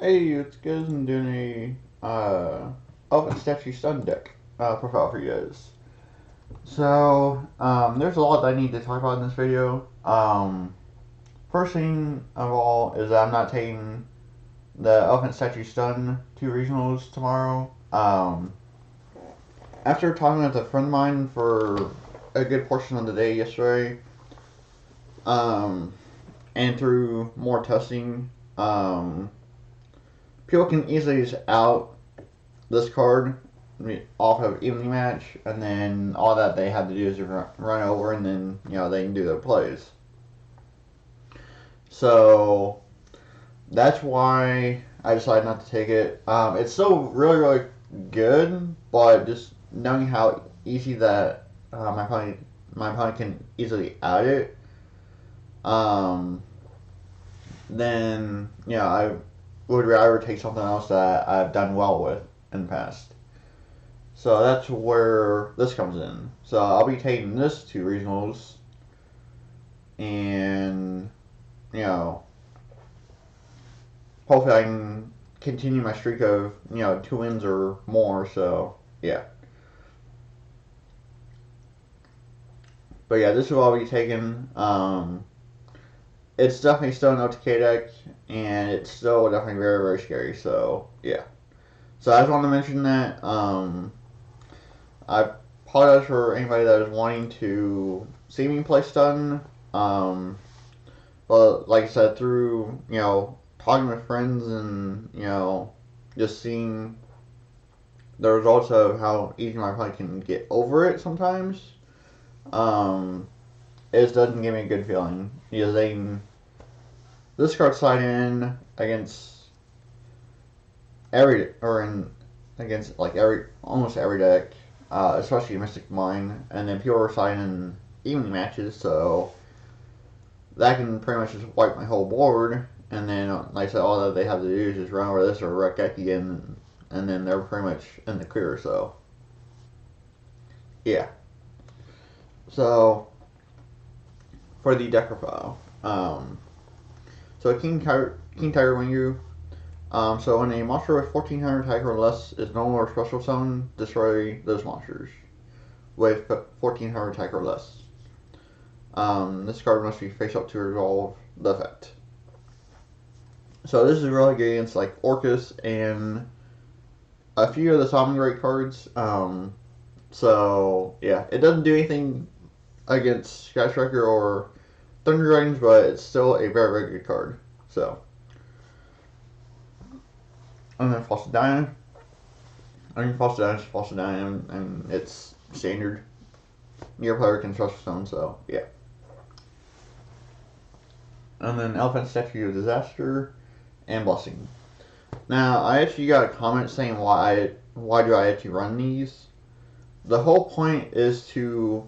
Hey, it's guys. I'm doing a Elephant Statue Stun deck profile for you guys. There's a lot that I need to talk about in this video. First thing of all is that I'm not taking the Elephant Statue Stun 2 regionals tomorrow. After talking with a friend of mine for a good portion of the day yesterday, um, and through more testing, people can easily just out this card off of evening match, and then all that they have to do is run over, and then they can do their plays. So that's why I decided not to take it. It's still really good, but just knowing how easy that my opponent can easily add it, um, then I would rather take something else that I've done well with in the past. So that's where this comes in. So I'll be taking this to regionals, and hopefully I can continue my streak of 2 wins or more. So yeah. But yeah, this is what I'll be taking. It's definitely still an OTK deck, and it's still definitely very scary. So yeah. So I just wanted to mention that. I apologize for anybody that is wanting to see me play stun. But like I said, through talking with friends and just seeing the results of how easy my opponent can get over it sometimes, it doesn't give me a good feeling because this card slide in against almost every deck, especially Mystic Mine, and then people are sliding in evening matches, so that can pretty much just wipe my whole board. And then, like I said, all that they have to do is just run over this or wreck Eki, and then they're pretty much in the clear. So yeah. So for the deck profile, so King Tiger Wingu. So when a monster with 1400 attack or less is no more special summon, destroy those monsters with 1400 attack or less. This card must be face up to resolve the effect. So this is really good against like Orcus and a few of the Somnograte cards. So yeah, it doesn't do anything against Sky Striker or Thunder Dragons, but it's still a very good card. So, and then False Diana. I mean, False Diana, and it's standard. Your player can trust stone, so yeah. And then Elephant Statue of Disaster and Blessing. Now, I actually got a comment saying why do I actually run these. The whole point is to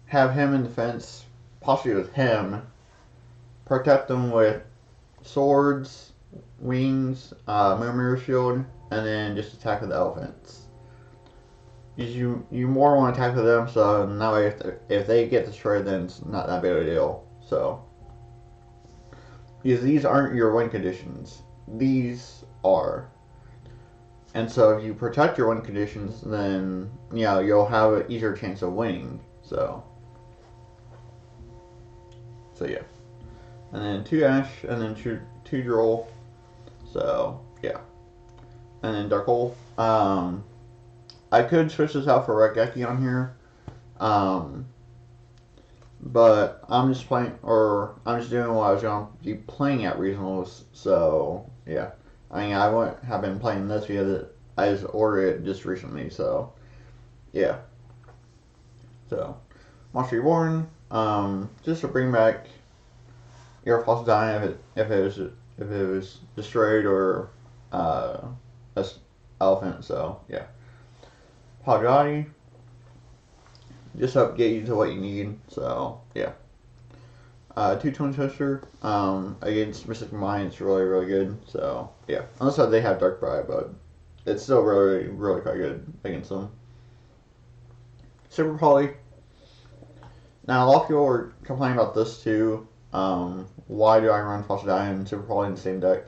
have him in defense, possibly with him, protect them with swords, wings, mirror shield, and then just attack with the elephants. You more want to attack with them, so that way if they get destroyed, then it's not that big of a deal. So because these aren't your win conditions, these are. And so if you protect your win conditions, then you'll have an easier chance of winning. So yeah. And then 2 Ash, and then 2 Droll. So yeah. And then Dark Hole. I could switch this out for Regeki on here. But I'm just doing what I was going to be playing at regionals. So yeah. I mean, I wouldn't have been playing this because I just ordered it just recently. So yeah. So Monster Reborn. Just to bring back your False Diana if it was destroyed or elephant. So yeah. Pagani. Just help get you to what you need. So yeah. 2 Twin Toaster. Against Mystic Mine, it's really good. So yeah. Unless they have Dark Bribe, but it's still really quite good against them. Super Poly. Now a lot of people were complaining about this too. Why do I run False Diana and Super Poly in the same deck?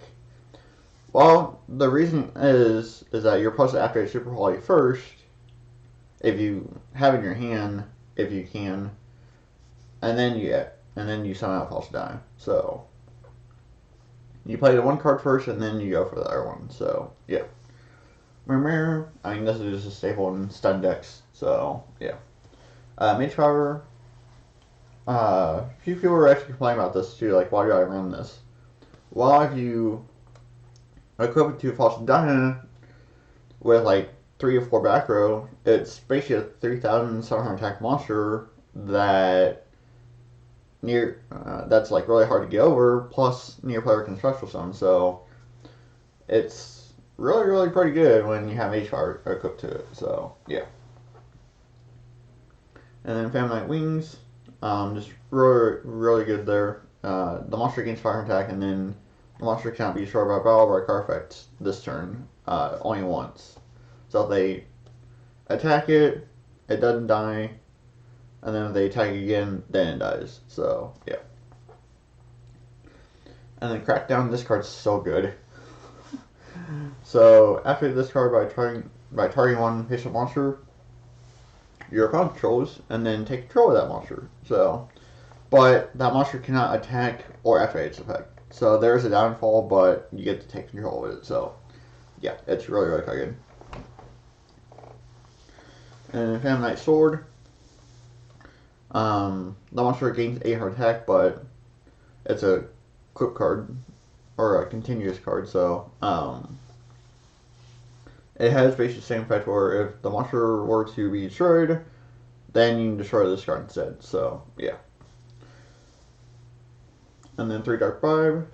Well, the reason is that you're supposed to activate Super Volley first, if you have it in your hand, if you can, and then you summon out False Die. So you play the one card first, and then you go for the other one. So yeah. I mean, this is just a staple in stun decks. So yeah. Mage Power. A few people were actually complaining about this too. Like, why do I run this? Well, if you equip it to False Die with like 3 or 4 back row, it's basically a 3,700 attack monster that's like really hard to get over, plus near player can special summon. So it's really pretty good when you have Mage Power equipped to it. So yeah. And then Phantom Knight Wings, just really good there. The monster gains fire attack, and then the monster cannot be destroyed by battle by card effects this turn, only once. So if they attack it, it doesn't die, and then if they attack again, then it dies. So yeah. And then Crackdown, this card's so good. So after this card, by targeting one patient monster, your opponent controls, and then take control of that monster. So, but that monster cannot attack or activate its effect. So there's a downfall, but you get to take control of it. So yeah, it's really quite good. And Phantom Knight Sword, the monster gains 800 attack, but it's a quick card or a continuous card. So it has basically the same effect where if the monster were to be destroyed, then you can destroy this card instead. So yeah. And then 3 Dark 5,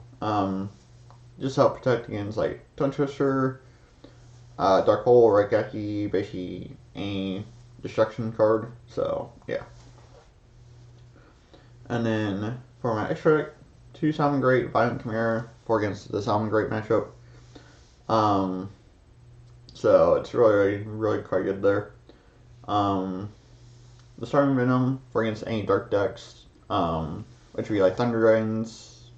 just help protect against like Tongue Twister, Dark Hole, Raigeki, basically any destruction card. So yeah. And then for my extract, 2 Salmon Great, Violent Chimera for against the Salmon Great matchup. So it's really quite good there. The Starving Venom for against any dark decks, which would be like Thunder Dragons,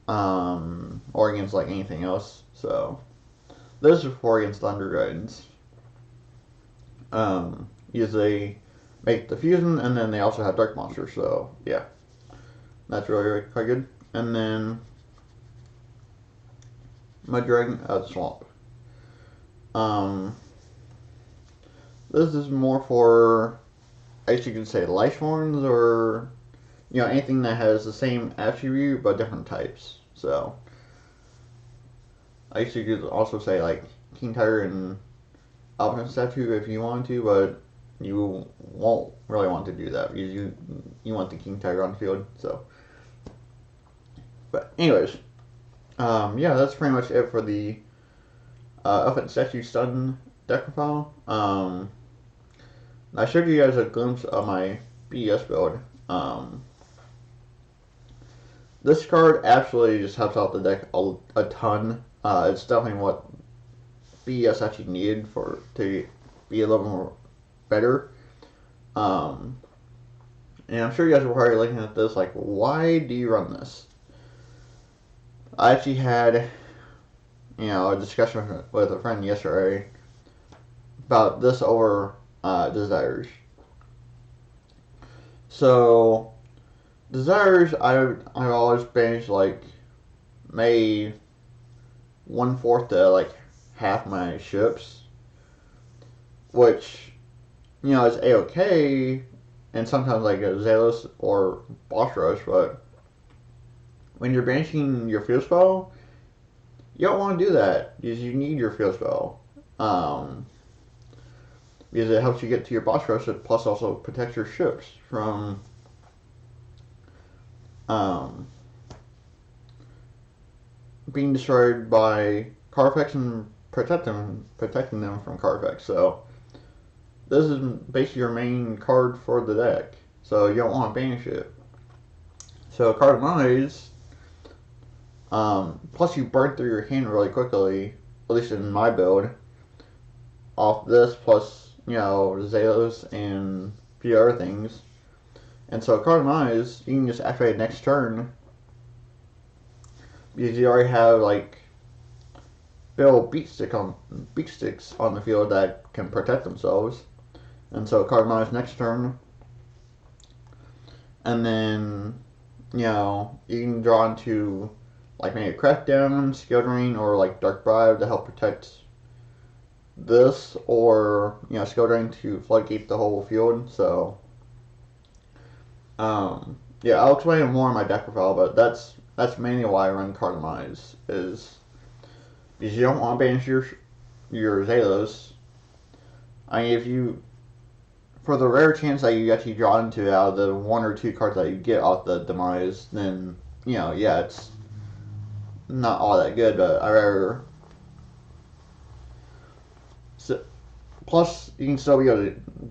or against like anything else. So this is for against Thunder Dragons. Usually make the fusion, and then they also have dark monsters. So yeah, that's really quite good. And then Mud Dragon out of the Swamp. This is more for, I guess you could say, Lifeforms, or anything that has the same attribute but different types. So I guess you could also say like King Tiger and Elephant Statue if you want to, but you won't really want to do that because you want the King Tiger on the field. So, but anyways, yeah, that's pretty much it for the Elephant Statue Stun deck profile. I showed you guys a glimpse of my BS build. This card absolutely just helps out the deck a ton. It's definitely what BS actually needed to be a little more better. And I'm sure you guys were probably looking at this like, why do you run this? I actually had a discussion with a friend yesterday about this over Desires. So Desires, I always banish like maybe 1/4 to like half my ships, which is a-okay, and sometimes like a Zealous or Boss Rush, but when you're banishing your field spell, you don't want to do that because you need your field spell. Because it helps you get to your boss rush, plus also protects your ships from being destroyed by card effects and protecting them from card effects. So this is basically your main card for the deck. So you don't want to banish it. So Cardinals, plus you burn through your hand really quickly, at least in my build, off this, plus Zelos and a few other things. And so Cardinals, you can just activate next turn because you already have like build beat sticks on the field that can protect themselves. And so Cardamom's next turn, and then you can draw into like maybe a Crackdown, Skill Drain, or like Dark Bribe to help protect this, or Skill Drain to floodgate the whole field. So yeah, I'll explain more in my deck profile, but that's mainly why I run Cardamize, is because you don't want to banish your Zalos. I mean, if you, for the rare chance that you actually draw into out of the 1 or 2 cards that you get off the Demise, then yeah, it's not all that good. But I rather. So, plus, you can still be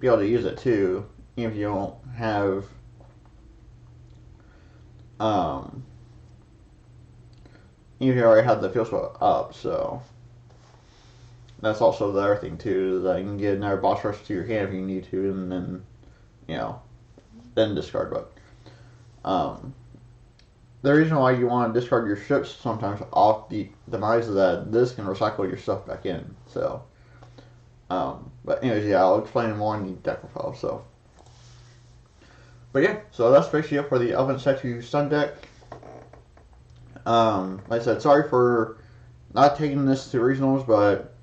able to use it too, even if you don't have even if you already have the field spell up. So that's also the other thing too, is that you can get another boss rush to your hand if you need to, and then then discard. But the reason why you want to discard your ships sometimes off the demise is that this can recycle your stuff back in. So but anyways, yeah, I'll explain more in the deck profile. So but yeah, so that's basically it for the Elephant Statue Stun deck. Like I said, sorry for not taking this to regionals, but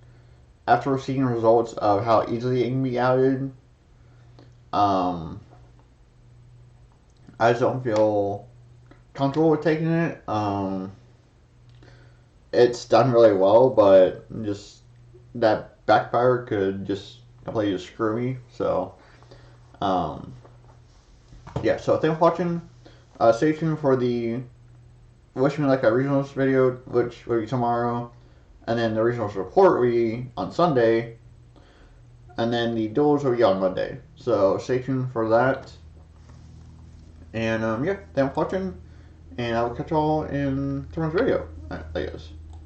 after seeing results of how easily it can be outed, I just don't feel comfortable with taking it. It's done really well, but just that backfire could just completely just screw me. So, yeah. So thanks for watching. Stay tuned for the Wish Me Like a Regionals video, which will be tomorrow, and then the Regionals report will be on Sunday, and then the duels will be on Monday. So stay tuned for that. And yeah, thanks for watching, and I will catch y'all in tomorrow's video, I guess.